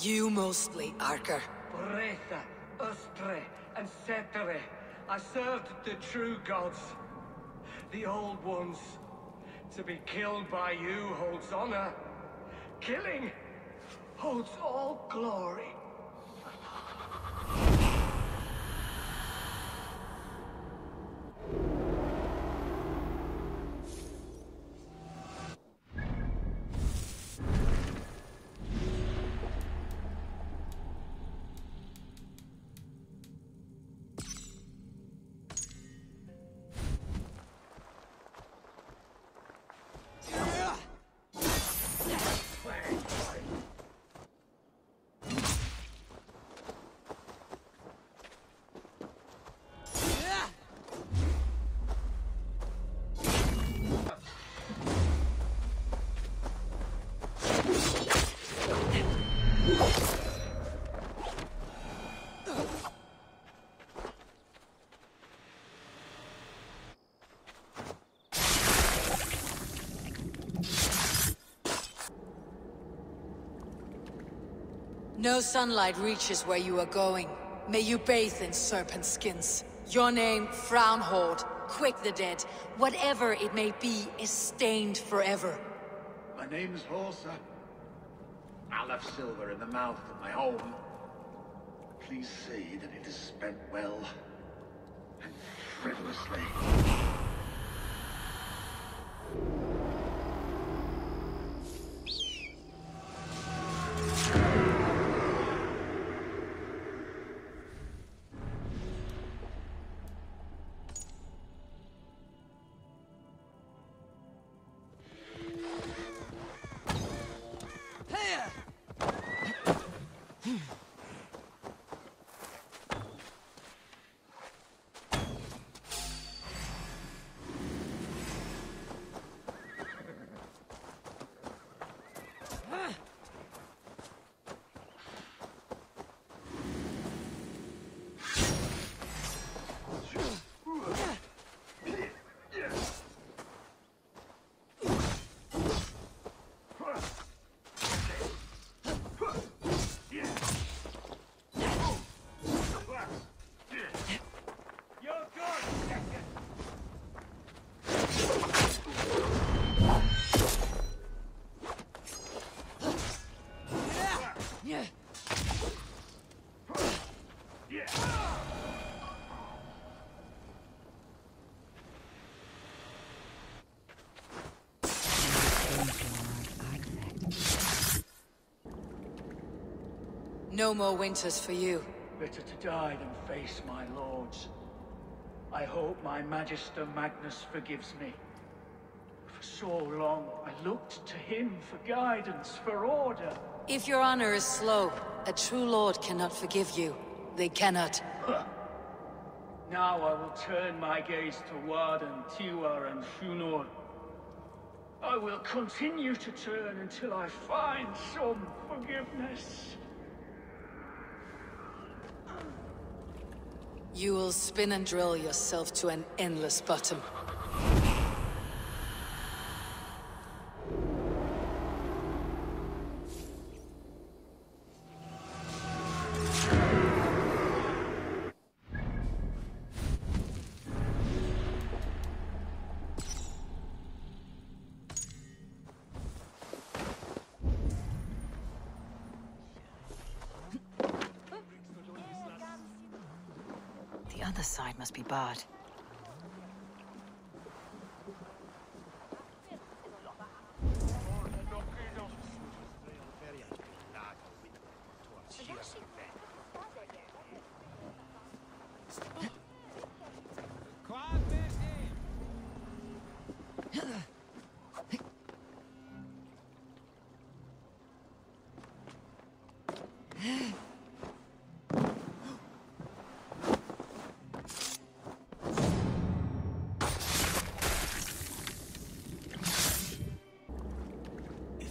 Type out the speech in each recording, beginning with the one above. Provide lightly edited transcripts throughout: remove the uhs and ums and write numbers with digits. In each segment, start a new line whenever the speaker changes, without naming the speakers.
You mostly, Archer.
Bretha, Ustre, and Setere. I served the true gods. The old ones. To be killed by you holds honor. Killing holds all glory.
No sunlight reaches where you are going. May you bathe in serpent skins. Your name, Frown Horde, Quick the Dead, whatever it may be, is stained forever.
My name's Horsa. I'll have silver in the mouth of my home. Please say that it is spent well and frivolously.
No more winters for you.
Better to die than face my lords. I hope my Magister Magnus forgives me. For so long, I looked to him for guidance, for order.
If your honor is slow, a true lord cannot forgive you. They cannot.
Now I will turn my gaze to Warden, Tiwar, and Shunor. I will continue to turn until I find some forgiveness.
You will spin and drill yourself to an endless bottom.
The other side must be barred.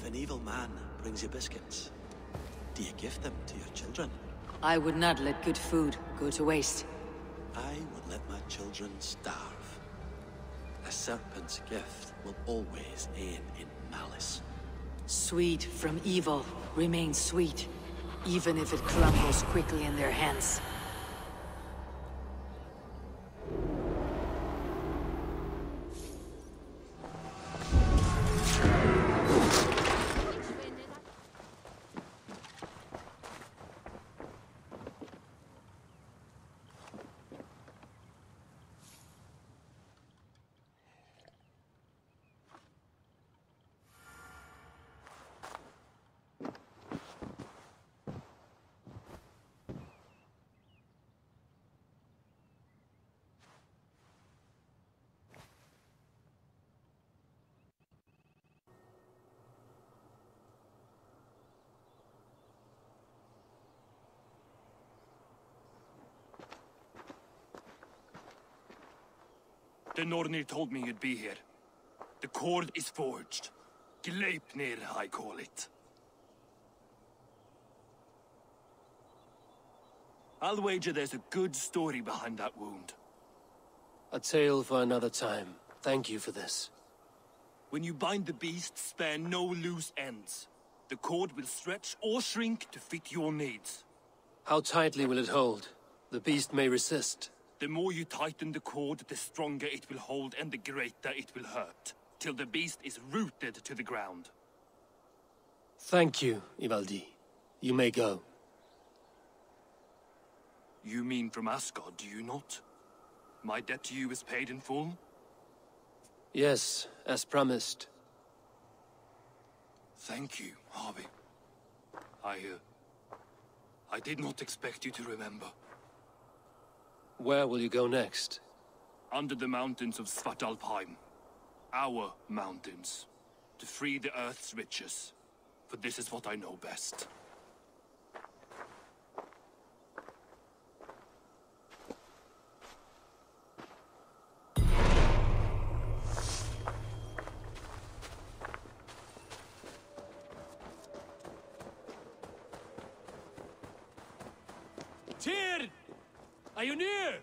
An evil man brings you biscuits. Do you give them to your children?
I would not let good food go to waste.
I would let my children starve. A serpent's gift will always end in malice.
Sweet from evil remains sweet. even if it crumbles quickly in their hands.
The Nornir told me you'd be here. The cord is forged. Gleipnir, I call it. I'll wager there's a good story behind that wound.
A tale for another time. Thank you for this.
When you bind the beast, spare no loose ends. The cord will stretch or shrink to fit your needs.
How tightly will it hold? The beast may resist.
The more you tighten the cord, the stronger it will hold and the greater it will hurt, till the beast is rooted to the ground.
Thank you, Ivaldi. You may go.
You mean from Asgard, do you not? My debt to you is paid in full?
Yes, as promised.
Thank you, Harvey. I did not expect you to remember.
Where will you go next?
Under the mountains of Svartalfheim. Our mountains. To free the Earth's riches. For this is what I know best.
Tyr! Are you near?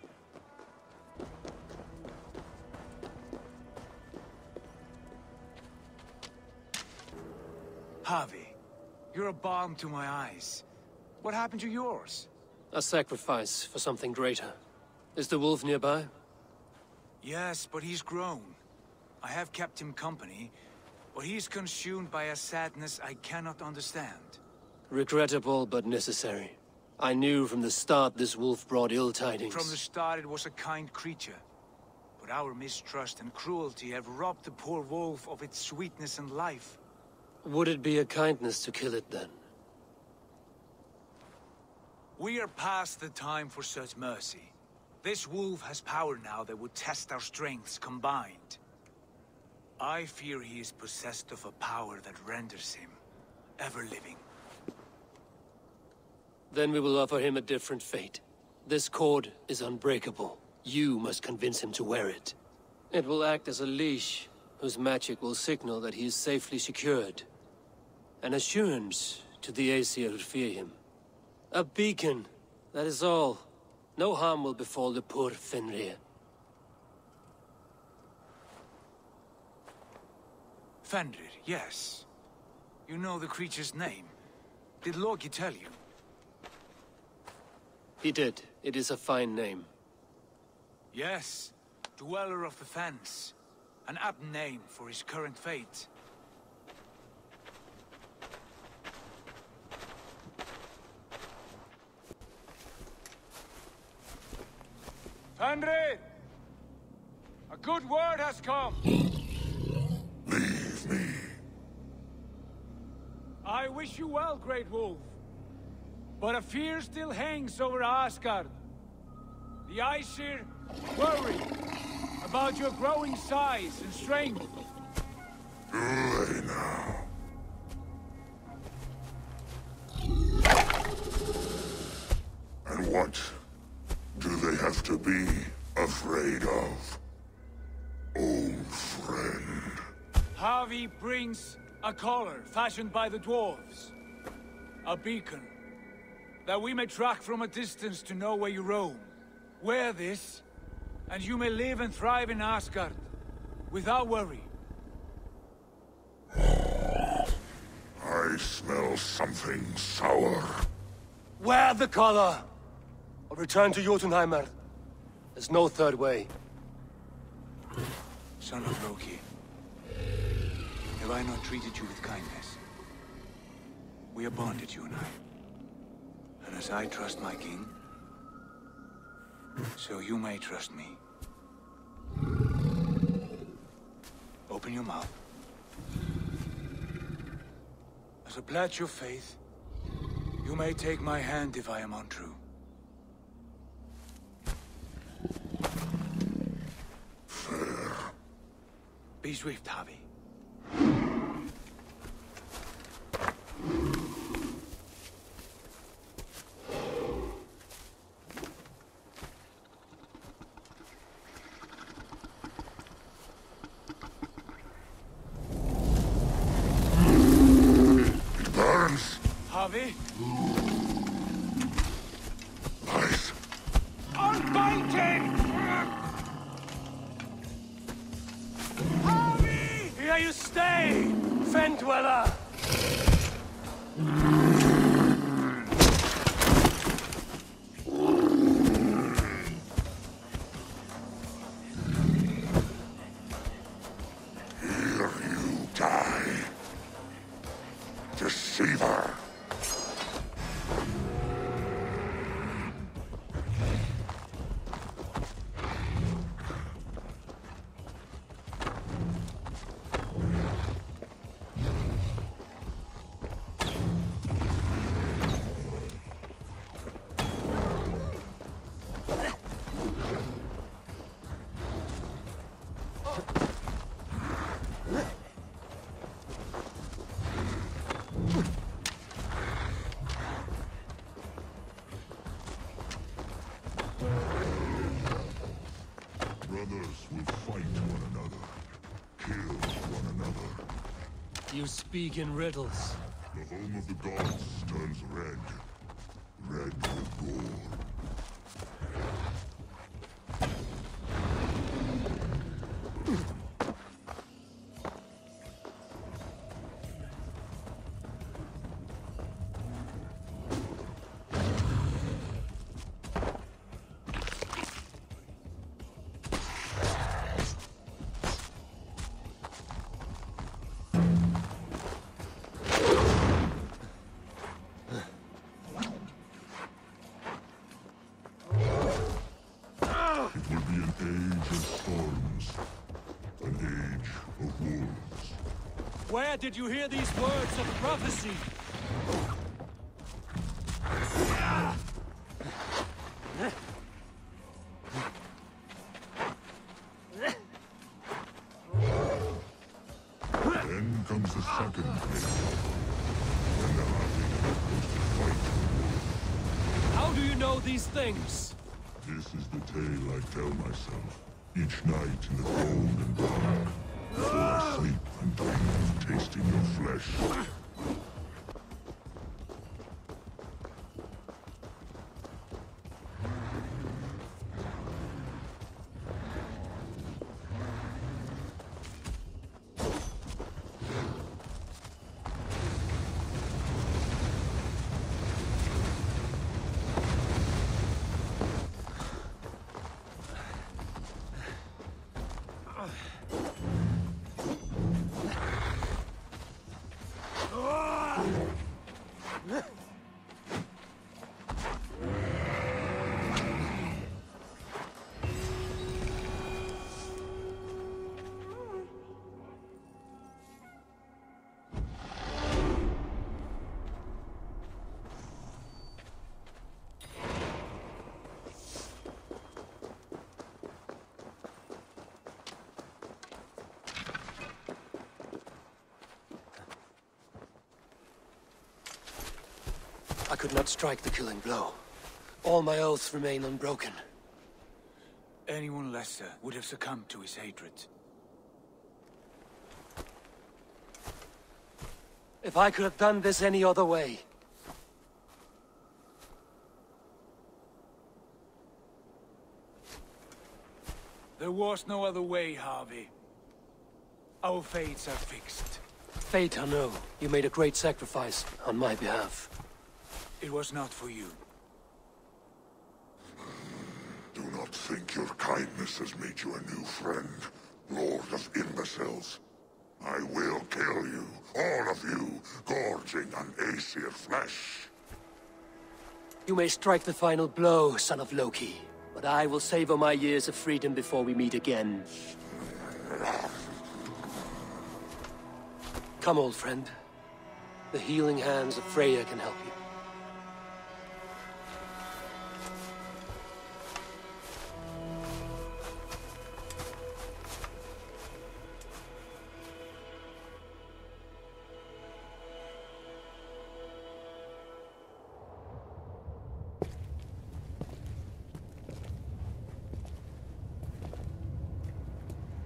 Harvey, you're a balm to my eyes. What happened to yours?
A sacrifice for something greater. Is the wolf nearby?
Yes, but he's grown. I have kept him company, but he's consumed by a sadness I cannot understand.
Regrettable, but necessary. I knew from the start this wolf brought ill tidings.
From the start it was a kind creature. But our mistrust and cruelty have robbed the poor wolf of its sweetness and life.
Would it be a kindness to kill it then?
We are past the time for such mercy. This wolf has power now that would test our strengths combined. I fear he is possessed of a power that renders him ever-living.
Then we will offer him a different fate. This cord is unbreakable. You must convince him to wear it. It will act as a leash, whose magic will signal that he is safely secured. An assurance to the Aesir who fear him. A beacon, that is all. No harm will befall the poor Fenrir.
Fenrir, yes. You know the creature's name. Did Loki tell you?
He did. It is a fine name.
Yes. Dweller of the Fens. An apt name for his current fate. Fenrir! A good word has come!
Leave me.
I wish you well, Great Wolf. But a fear still hangs over Asgard. The Aesir worry about your growing size and strength.
Too late now. And what do they have to be afraid of? Old friend.
Harvey brings a collar fashioned by the dwarves. A beacon. That we may track from a distance to know where you roam. Wear this, and you may live and thrive in Asgard, without worry.
I smell something sour.
Wear the collar! Or return to Jotunheimer. There's no third way.
Son of Loki, have I not treated you with kindness? We are bonded, you and I. And as I trust my king, so you may trust me. Open your mouth. As a pledge of faith, you may take my hand if I am untrue.
Fair.
Be swift, Harvey.
It burns.
Harvey?
Nice.
Unbind him! Harvey!
Here you stay, Fen Dweller!
Here you die. Deceiver. Brothers will fight one another, kill one another.
You speak in riddles.
The home of the gods turns red. Red with gore. It will be an age of storms. An age of wolves.
Where did you hear these words of prophecy?
Then comes the second phase. When the Harpy goes to fight.
How do you know these things?
This is the tale I tell myself. Each night in the cold and dark. Before I sleep and dream of tasting your flesh.
I could not strike the killing blow. All my oaths remain unbroken.
Anyone lesser would have succumbed to his hatred.
If I could have done this any other way.
There was no other way, Harvey. Our fates are fixed.
Fate, I know. You made a great sacrifice on my behalf.
It was not for you.
Do not think your kindness has made you a new friend, Lord of Imbeciles. I will kill you, all of you, gorging on Aesir flesh.
You may strike the final blow, son of Loki, but I will savor my years of freedom before we meet again. Come, old friend. The healing hands of Freya can help you.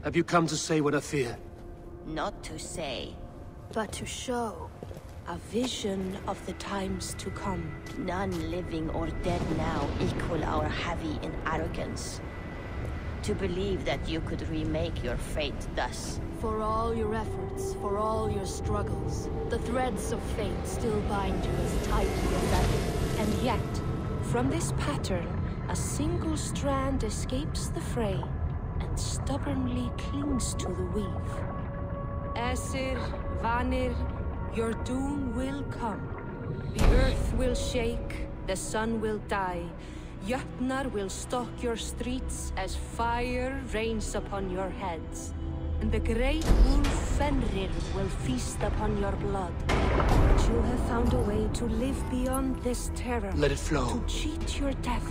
Have you come to say what I fear?
Not to say.
But to show a vision of the times to come.
None living or dead now equal our heavy in arrogance. To believe that you could remake your fate thus.
For all your efforts, for all your struggles, the threads of fate still bind you as tightly as ever. And yet, from this pattern, a single strand escapes the fray and stubbornly clings to the weave. Aesir, Vanir, your doom will come. The earth will shake, the sun will die. Jötnar will stalk your streets as fire rains upon your heads. And the great wolf Fenrir will feast upon your blood. But you have found a way to live beyond this terror.
Let it flow.
To cheat your death.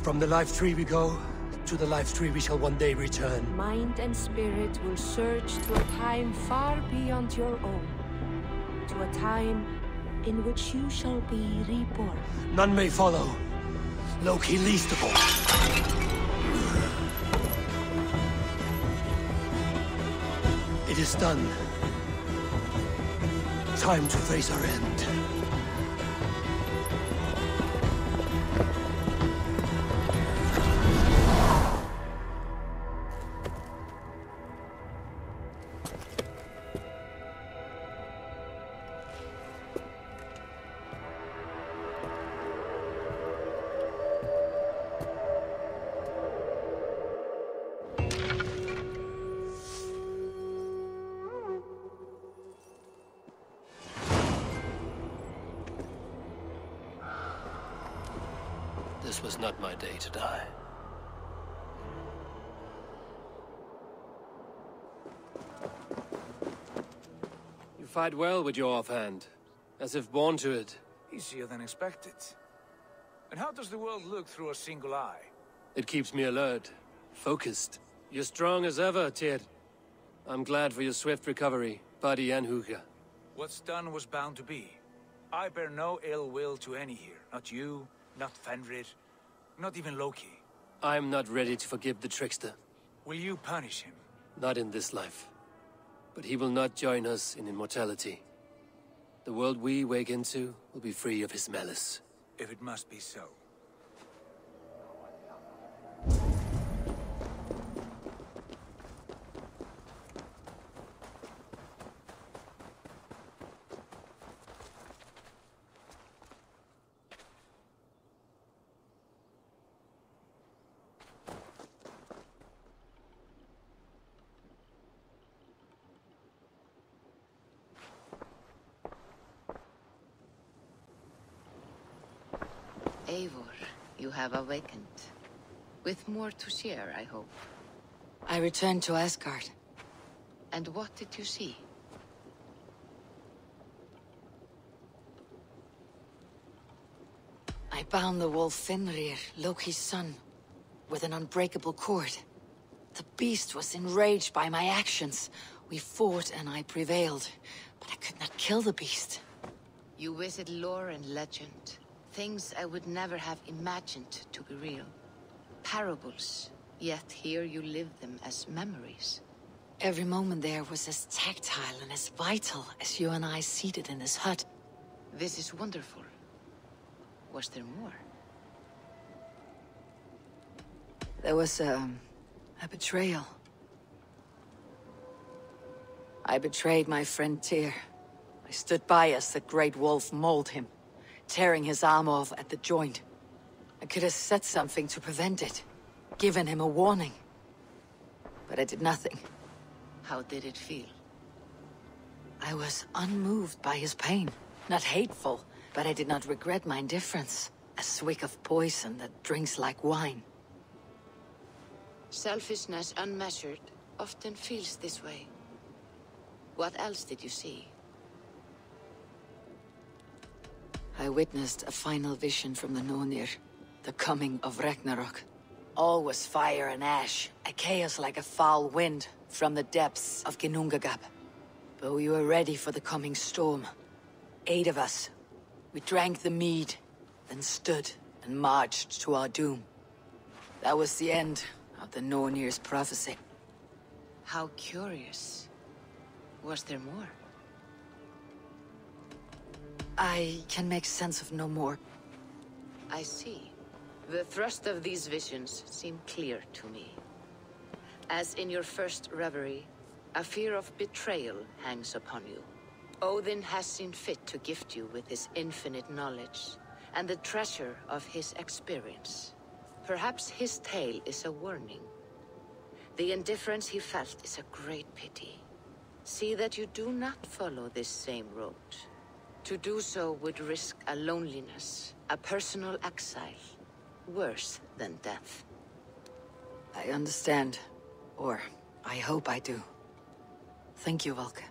From the life tree we go, to the life tree we shall one day return.
Mind and spirit will surge to a time far beyond your own. To a time in which you shall be reborn.
None may follow. Loki least of all. It is done. Time to face our end. This was not my day to die. You fight well with your offhand, as if born to it.
Easier than expected. And how does the world look through a single eye?
It keeps me alert, focused. You're strong as ever, Tyr. I'm glad for your swift recovery, body and Huga.
What's done was bound to be. I bear no ill will to any here. Not you, not Fenrir, not even Loki.
I'm not ready to forgive the trickster.
Will you punish him?
Not in this life. But he will not join us in immortality. The world we wake into will be free of his malice.
If it must be so.
Eivor, you have awakened. With more to share, I hope.
I returned to Asgard.
And what did you see?
I bound the wolf Fenrir, Loki's son, with an unbreakable cord. The beast was enraged by my actions. We fought and I prevailed, but I could not kill the beast.
You visit lore and legend. Things I would never have imagined to be real. Parables, yet here you live them as memories.
Every moment there was as tactile and as vital as you and I seated in this hut.
This is wonderful. Was there more?
There was a betrayal. I betrayed my friend Tyr. I stood by as the Great Wolf mauled him, tearing his arm off at the joint. I could have said something to prevent it, given him a warning. But I did nothing.
How did it feel?
I was unmoved by his pain. Not hateful, but I did not regret my indifference. A swig of poison that drinks like wine.
Selfishness unmeasured often feels this way. What else did you see?
I witnessed a final vision from the Nornir. The coming of Ragnarok. All was fire and ash, a chaos like a foul wind from the depths of Ginnungagap. But we were ready for the coming storm. 8 of us. We drank the mead, then stood and marched to our doom. That was the end of the Nornir's prophecy.
How curious. Was there more?
I can make sense of no more.
I see. The thrust of these visions seem clear to me. As in your first reverie, a fear of betrayal hangs upon you. Odin has seen fit to gift you with his infinite knowledge, and the treasure of his experience. Perhaps his tale is a warning. The indifference he felt is a great pity. See that you do not follow this same road. To do so would risk a loneliness, a personal exile, worse than death.
I understand. Or, I hope I do. Thank you, Valka.